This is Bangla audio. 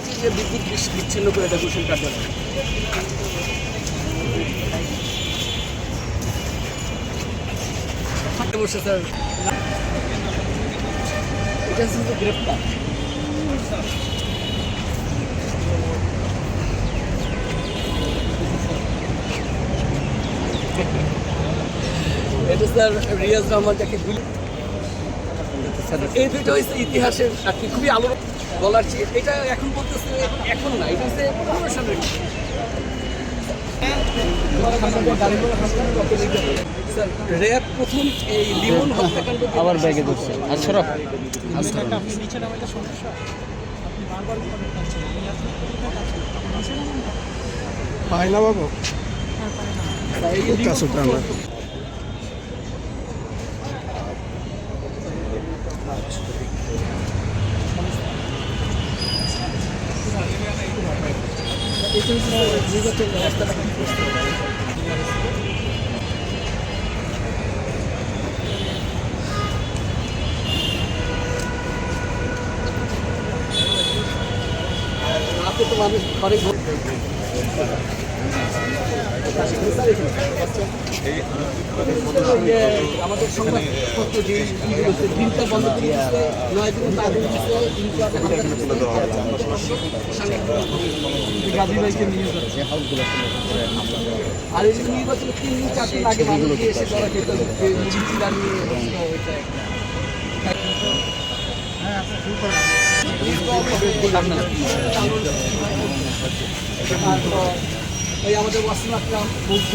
হচ্ছে যে বিদ্যুৎ বিচ্ছিন্ন করে দেয় ঘোষণ কার্যালয়। বসে স্যার এটা শুধু গ্রেপ্তার। এটা স্যার রিয়াজ রহমান যাকে গুলি, এই দুটো হচ্ছে ইতিহাসের সাক্ষী, খুবই আলো বলার চেয়ে এটা এখন বলতেছে, এখন না, এটা হচ্ছে 15 সালের। র্যাব প্রথম এই লিমন হত্যাকাণ্ড আবার ব্যাগে ধরছে আশরাফ পায় না বাবু রাতে তো মানুষ ঘরে আমাদের সংবাদপত্র যে দিনটা বন্ধ করে দিচ্ছে, 9 দিন তাদের গাজীবাইকে নিয়ে যাচ্ছে। আর এই নির্বাচনে 3 দিন 4 দিন আগে মানুষ এসে ধরা খেতে চিঠি নিয়ে এই আমাদের ওয়াসিম আকরাম বৌদ্ধ